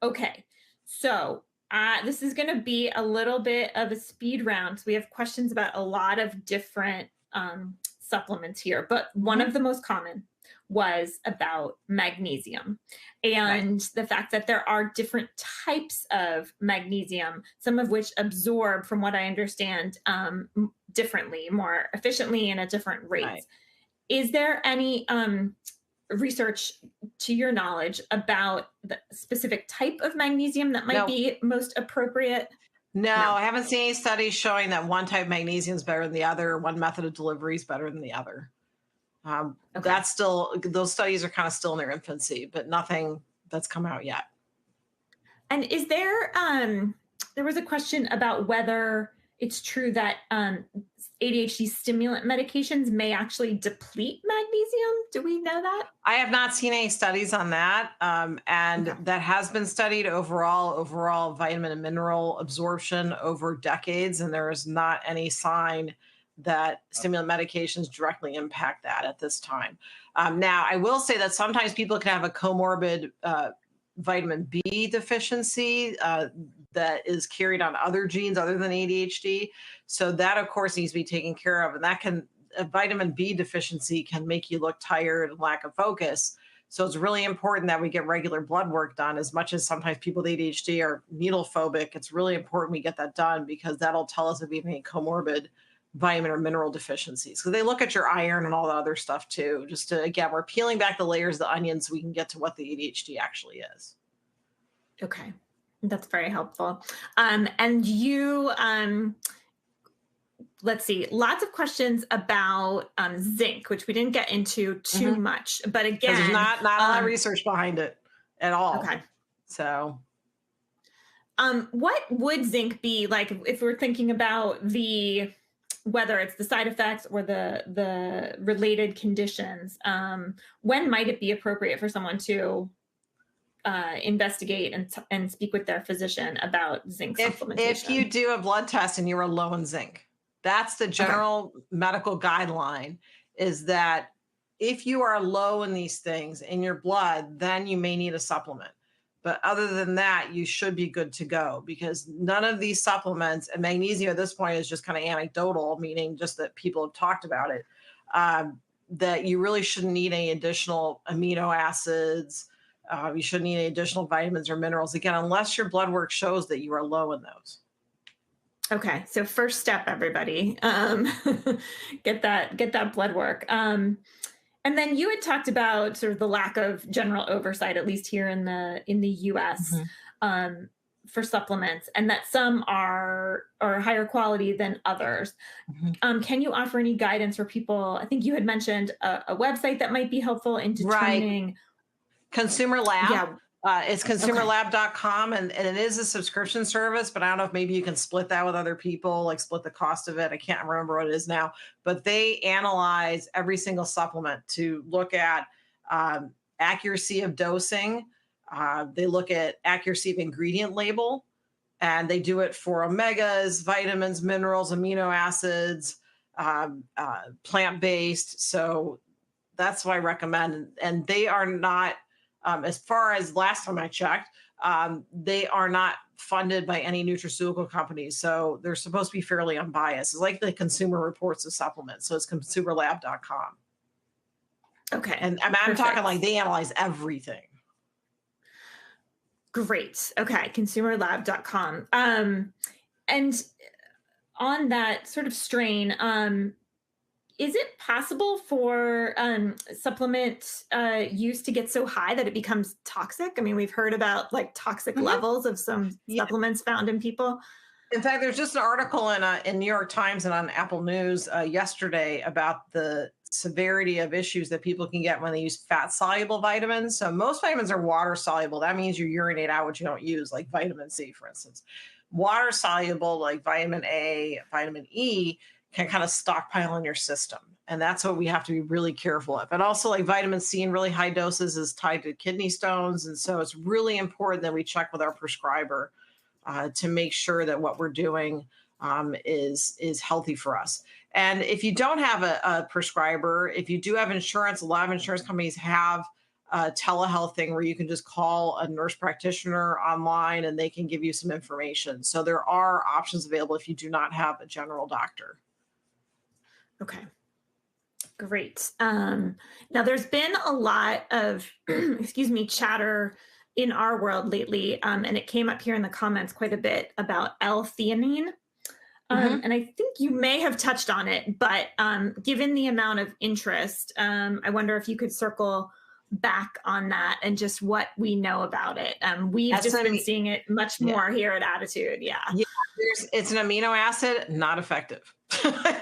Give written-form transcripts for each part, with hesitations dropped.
Okay. So this is going to be a little bit of a speed round. So we have questions about a lot of different supplements here, but one Mhm. of the most common was about magnesium Right. and the fact that there are different types of magnesium, some of which absorb, from what I understand, differently, more efficiently, and at different Right. rates. Is there any research, to your knowledge, about the specific type of magnesium that might No, be most appropriate? no, No. I haven't seen any studies showing that one type of magnesium is better than the other, one method of delivery is better than the other. Okay. That's still, those studies are kind of still in their infancy, but nothing that's come out yet. And is there there was a question about whether it's true that ADHD stimulant medications may actually deplete magnesium. Do we know that? I have not seen any studies on that. And Okay. that has been studied overall vitamin and mineral absorption over decades. And there is not any sign that stimulant medications directly impact that at this time. Now, I will say that sometimes people can have a comorbid vitamin B deficiency that is carried on other genes other than ADHD. So that, of course, needs to be taken care of. And that can, a vitamin B deficiency can make you look tired and lack of focus. So it's really important that we get regular blood work done. As much as sometimes people with ADHD are needle phobic, it's really important we get that done because that'll tell us if we have any comorbid vitamin or mineral deficiencies. So they look at your iron and all the other stuff too. Just to, again, we're peeling back the layers of the onion so we can get to what the ADHD actually is. Okay. That's very helpful. And you, let's see, lots of questions about zinc, which we didn't get into too Mhm. much. But Because there's again, not a lot of research behind it at all. okay. So What would zinc be like if we're thinking about the whether it's the side effects or the related conditions? When might it be appropriate for someone to investigate and speak with their physician about zinc if you supplementation? do a blood test and you are low in zinc, that's the Okay. general medical guideline, is that if you are low in these things in your blood, then you may need a supplement. But other than that, you should be good to go because none of these supplements, and magnesium at this point is just kind of anecdotal, meaning just that people have talked about it, that you really shouldn't need any additional amino acids. You shouldn't need any additional vitamins or minerals, again, unless your blood work shows that you are low in those. Okay. So first step, everybody, get that blood work. And then you had talked about sort of the lack of general oversight, at least here in the U.S. Mhm. Um, for supplements, and that some are higher quality than others. Mhm. Can you offer any guidance for people? I think you had mentioned a website that might be helpful in Right. determining. Consumer Lab. Yeah. It's Okay. consumerlab.com, and it is a subscription service, but I don't know if maybe you can split that with other people, like split the cost of it. I can't remember what it is now, but they analyze every single supplement to look at accuracy of dosing. They look at accuracy of ingredient label, and they do it for omegas, vitamins, minerals, amino acids, plant based. So that's what I recommend. And they are not, as far as last time I checked, they are not funded by any nutraceutical companies. So they're supposed to be fairly unbiased. It's like the Consumer Reports of supplements. So it's consumerlab.com. Okay. And I'm talking like Perfect. they analyze everything. Great. Okay. Consumerlab.com. And on that sort of strain, is it possible for supplement use to get so high that it becomes toxic? I mean, we've heard about like toxic Mhm. levels of some Yeah. supplements found in people. In fact, there's just an article in New York Times and on Apple News yesterday about the severity of issues that people can get when they use fat soluble vitamins. So most vitamins are water soluble. That means you urinate out what you don't use, like vitamin C, for instance. Water soluble, like vitamin A, vitamin E, can kind of stockpile in your system. And that's what we have to be really careful of. And also, like vitamin C in really high doses is tied to kidney stones. And so it's really important that we check with our prescriber to make sure that what we're doing is healthy for us. And if you don't have a prescriber, if you do have insurance, a lot of insurance companies have telehealth thing where you can just call a nurse practitioner online and they can give you some information. So there are options available if you do not have a general doctor. Okay. Great. Now, there's been a lot of, excuse me, chatter in our world lately, and it came up here in the comments quite a bit about L-theanine. Hmm. And I think you may have touched on it, but given the amount of interest, I wonder if you could circle back on that and just what we know about it. We've That's just an been seeing it much yeah. more here at Attitude. Yeah. Yeah, it's an amino acid, not effective.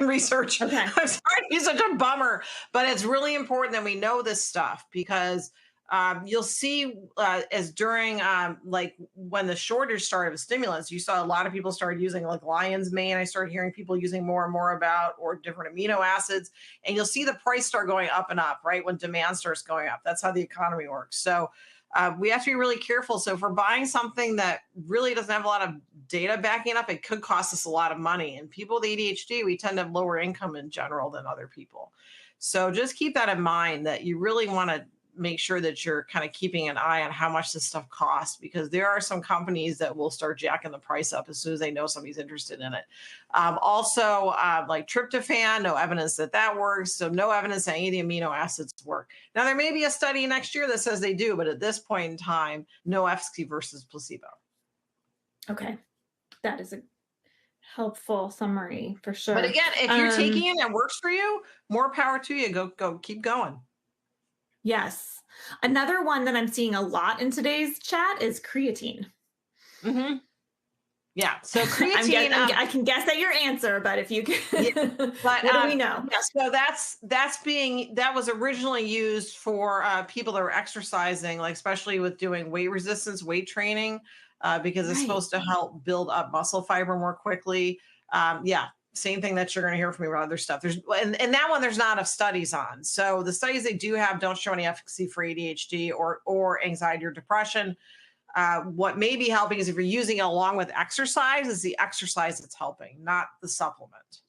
Research. Okay. I'm sorry, it's such a bummer, but it's really important that we know this stuff because you'll see as during like when the shortage started of stimulants, you saw a lot of people started using like lion's mane. I started hearing people using more and more about or different amino acids, and you'll see the price start going up and up, right? When demand starts going up. That's how the economy works. So we have to be really careful. So if we're buying something that really doesn't have a lot of data backing up, it could cost us a lot of money. And people with ADHD, we tend to have lower income in general than other people. So just keep that in mind that you really want to make sure that you're kind of keeping an eye on how much this stuff costs, because there are some companies that will start jacking the price up as soon as they know somebody's interested in it. Also, like tryptophan, no evidence that that works. So no evidence that any of the amino acids work. Now, there may be a study next year that says they do, but at this point in time, no efficacy versus placebo. Okay. That is a helpful summary for But sure. again, if you're taking it and it works for you, more power to you. Go, keep going. Yes. Another one that I'm seeing a lot in today's chat is creatine. Mm-hmm. Yeah. So I'm creatine, I can guess at your answer, but if you can, yeah, but what do we know? yeah, so that was originally used for people that are exercising, like especially with doing weight resistance, weight training, because it's Right. supposed to help build up muscle fiber more quickly. Yeah, same thing that you're going to hear from me about other stuff. And that one there's not enough studies on. So the studies they do have don't show any efficacy for ADHD or anxiety or depression. What may be helping is if you're using it along with exercise, is the exercise that's helping, not the supplement.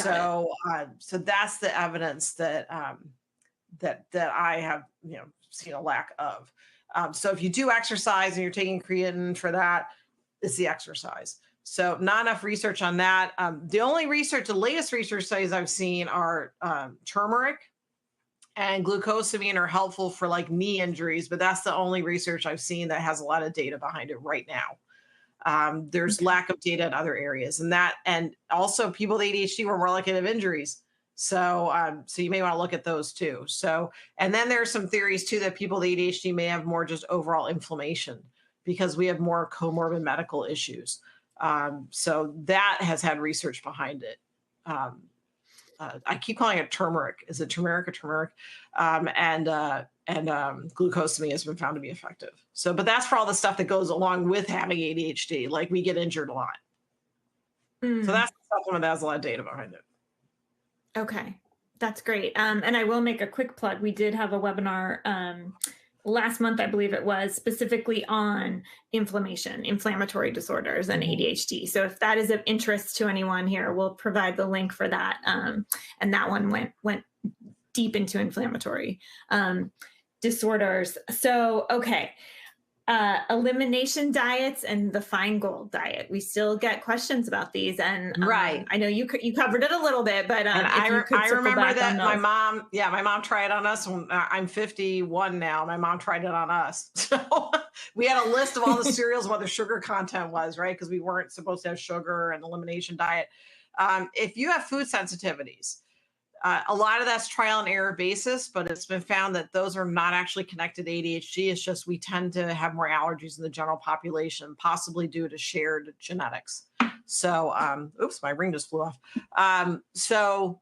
Got it. So that's the evidence that that I have seen a lack of. So if you do exercise and you're taking creatine for that, it's the exercise. So not enough research on that. The latest research studies I've seen are turmeric and glucosamine are helpful for like knee injuries, but that's the only research I've seen that has a lot of data behind it right now. There's Okay. lack of data in other areas, and also people with ADHD were more likely to have injuries. So you may want to look at those too. So, and then there's some theories too that people with ADHD may have more just overall inflammation because we have more comorbid medical issues. So that has had research behind it. I keep calling it turmeric. Is it turmeric or turmeric? And glucosamine has been found to be effective. So, but that's for all the stuff that goes along with having ADHD. Like we get injured a lot. So Mm, that's the supplement that has a lot of data behind it. okay. That's great. And I will make a quick plug. We did have a webinar last month, I believe it was, specifically on inflammatory disorders, and Mhm. ADHD. So if that is of interest to anyone here, we'll provide the link for that. And that one went deep into inflammatory disorders. So, okay. Elimination diets and the Feingold diet. We still get questions about these, and Right. I know you covered it a little bit, but And if you could I circle remember back on that those. my mom tried it on us when I'm 51 now. My mom tried it on us. So we had a list of all the cereals, what the sugar content was, right? Because we weren't supposed to have sugar and elimination diet. If you have food sensitivities, a lot of that's trial and error basis, but it's been found that those are not actually connected to ADHD. It's just we tend to have more allergies in the general population, possibly due to shared genetics. So, oops, my ring just flew off. So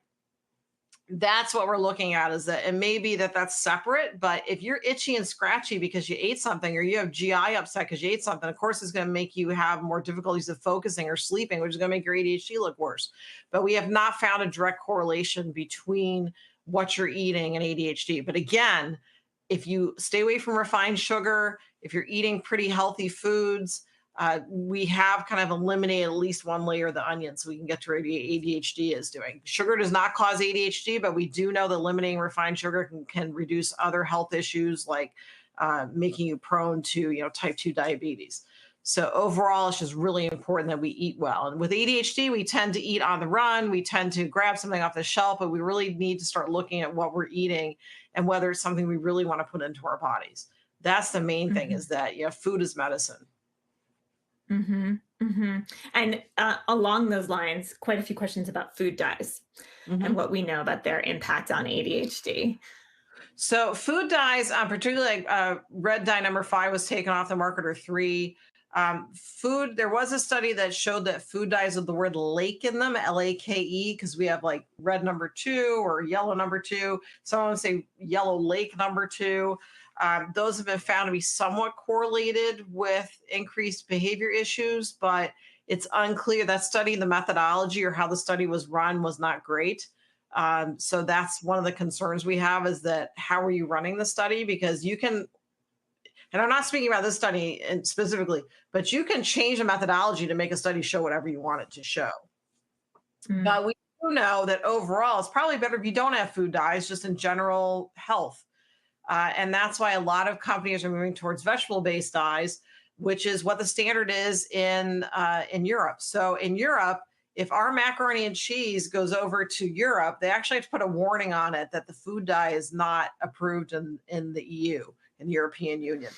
that's what we're looking at, is that it may be that that's separate, but if you're itchy and scratchy because you ate something, or you have GI upset because you ate something, of course it's going to make you have more difficulties of focusing or sleeping, which is going to make your ADHD look worse. But we have not found a direct correlation between what you're eating and ADHD. But again, if you stay away from refined sugar, if you're eating pretty healthy foods, we have kind of eliminated at least one layer of the onion so we can get to where ADHD is doing. Sugar does not cause ADHD, but we do know that eliminating refined sugar can reduce other health issues like making you prone to, type 2 diabetes. So overall, it's just really important that we eat well. And with ADHD, we tend to eat on the run. We tend to grab something off the shelf, but we really need to start looking at what we're eating and whether it's something we really want to put into our bodies. That's the main thing, Mhm. is that, food is medicine. Mhm. Mhm. And along those lines, quite a few questions about food dyes and Mhm. what we know about their impact on ADHD. So food dyes, particularly like red dye number 5 was taken off the market, or 3. There was a study that showed that food dyes with the word lake in them, LAKE, because we have like red number 2 or yellow number 2. Some would say yellow lake number 2. Those have been found to be somewhat correlated with increased behavior issues, but it's unclear. That study, the methodology or how the study was run was not great. So that's one of the concerns we have, is that how are you running the study? Because you can, and I'm not speaking about this study specifically, but you can change the methodology to make a study show whatever you want it to show. Mm. But we do know that overall, it's probably better if you don't have food dyes, just in general health. And that's why a lot of companies are moving towards vegetable-based dyes, which is what the standard is in Europe. So in Europe, if our macaroni and cheese goes over to Europe, they actually have to put a warning on it that the food dye is not approved in the EU, in the European Union.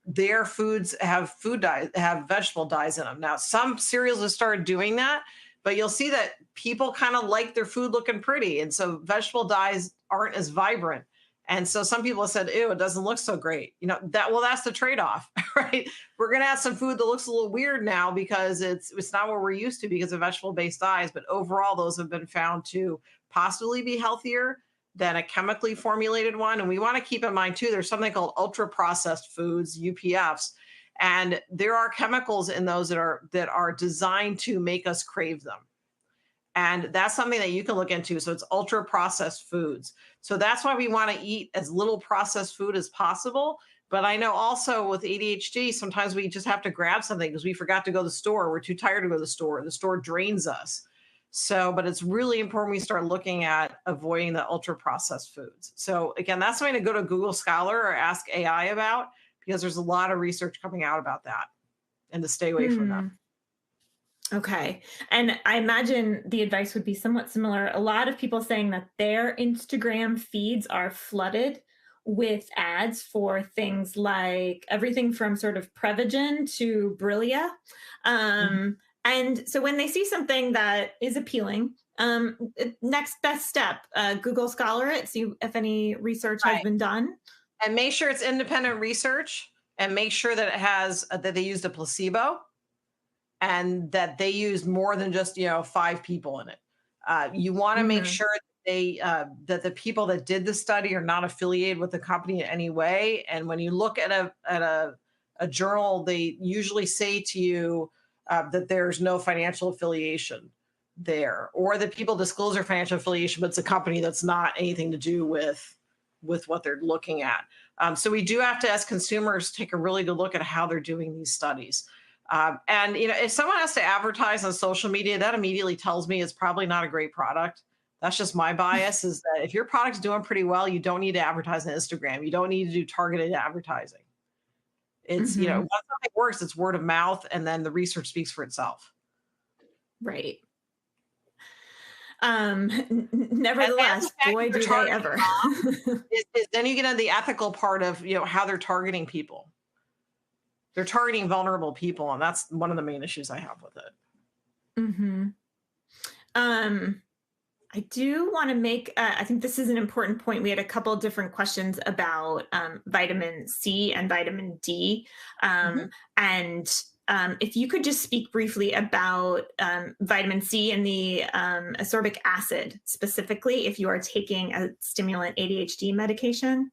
Their foods have food dye, have vegetable dyes in them. Now, some cereals have started doing that, but you'll see that people kind of like their food looking pretty, and so vegetable dyes aren't as vibrant. And so some people have said, ew, it doesn't look so great. That's the trade-off, right? We're going to have some food that looks a little weird now because it's not what we're used to because of vegetable-based dyes. But overall, those have been found to possibly be healthier than a chemically formulated one. And we want to keep in mind too, there's something called ultra-processed foods, UPFs. And there are chemicals in those that are designed to make us crave them. And that's something that you can look into. So it's ultra processed foods. So that's why we want to eat as little processed food as possible. But I know also with ADHD, sometimes we just have to grab something because we forgot to go to the store. We're too tired to go to the store. The store drains us. So, but it's really important we start looking at avoiding the ultra processed foods. So again, that's something to go to Google Scholar or ask AI about, because there's a lot of research coming out about that, and to stay away from them. Hmm. Okay. And I imagine the advice would be somewhat similar. A lot of people saying that their Instagram feeds are flooded with ads for things like everything from sort of Prevagen to Brillia. Mhm. And so when they see something that is appealing, next best step, Google Scholar it, see if any research has Right. been done. And make sure it's independent research, and make sure that it has that they used a placebo, and that they used more than just 5 people in it. You want to make Hmm. sure that the people that did the study are not affiliated with the company in any way. And when you look at a journal, they usually say to you that there's no financial affiliation there, or that people disclose their financial affiliation, but it's a company that's not anything to do with what they're looking at. So we do have to, as consumers, take a really good look at how they're doing these studies. And if someone has to advertise on social media, that immediately tells me it's probably not a great product. That's just my bias, is that if your product's doing pretty well, you don't need to advertise on Instagram. You don't need to do targeted advertising. It's, Hmm. once something works, it's word of mouth, and then the research speaks for itself. Right. And the Nevertheless, fact that boy, they're do they targeting ever. is then you get into the ethical part of how they're targeting people. They're targeting vulnerable people, and that's one of the main issues I have with it. Hmm. Um, I do want to make, I think this is an important point. We had a couple of different questions about vitamin C and vitamin D. Mhm. And if you could just speak briefly about vitamin C and the ascorbic acid, specifically, if you are taking a stimulant ADHD medication.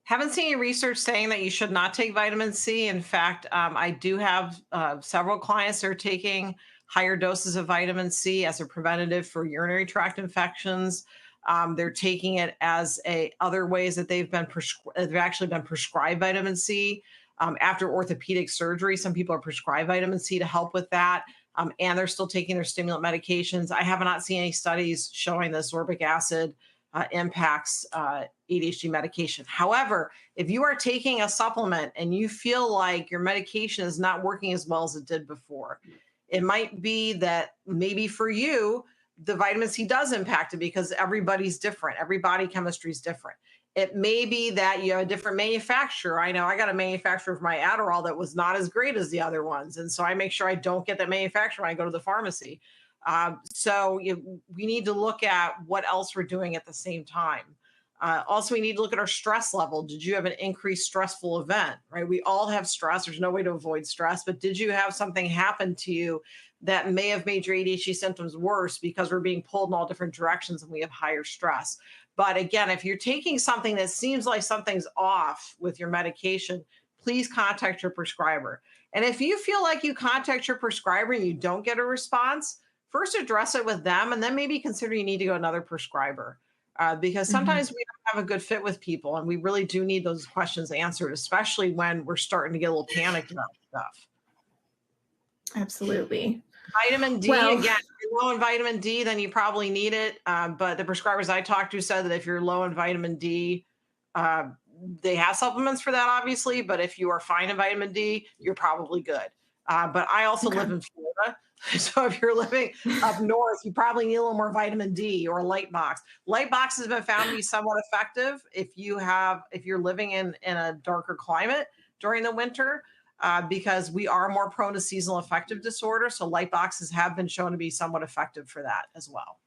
Haven't seen any research saying that you should not take vitamin C. In fact, I do have several clients that are taking higher doses of vitamin C as a preventative for urinary tract infections. They're taking it as a other ways that they've actually been prescribed vitamin C. After orthopedic surgery, some people are prescribed vitamin C to help with that. And they're still taking their stimulant medications. I have not seen any studies showing that ascorbic acid impacts ADHD medication. However, if you are taking a supplement and you feel like your medication is not working as well as it did before, it might be that maybe for you, the vitamin C does impact it because everybody's different. Every body chemistry is different. It may be that you have a different manufacturer. I know I got a manufacturer for my Adderall that was not as great as the other ones. And so I make sure I don't get that manufacturer when I go to the pharmacy. We need to look at what else we're doing at the same time. Also, we need to look at our stress level. Did you have an increased stressful event, right? We all have stress. There's no way to avoid stress, but did you have something happen to you that may have made your ADHD symptoms worse because we're being pulled in all different directions and we have higher stress? But again, if you're taking something that seems like something's off with your medication, please contact your prescriber. And if you feel like you contact your prescriber and you don't get a response, first address it with them and then maybe consider you need to go to another prescriber. Because Mhm. sometimes we don't have a good fit with people and we really do need those questions answered, especially when we're starting to get a little panicked about stuff. Absolutely. Vitamin D, Well, again, if you're low in vitamin D, then you probably need it. But the prescribers I talked to said that if you're low in vitamin D, uh, they have supplements for that, obviously. But if you are fine in vitamin D, you're probably good. But I also live okay. in Florida. So if you're living up north, you probably need a little more vitamin D or a light box. Light box has been found to be somewhat effective if you're living in a darker climate during the winter because we are more prone to seasonal affective disorder. So light boxes have been shown to be somewhat effective for that as well.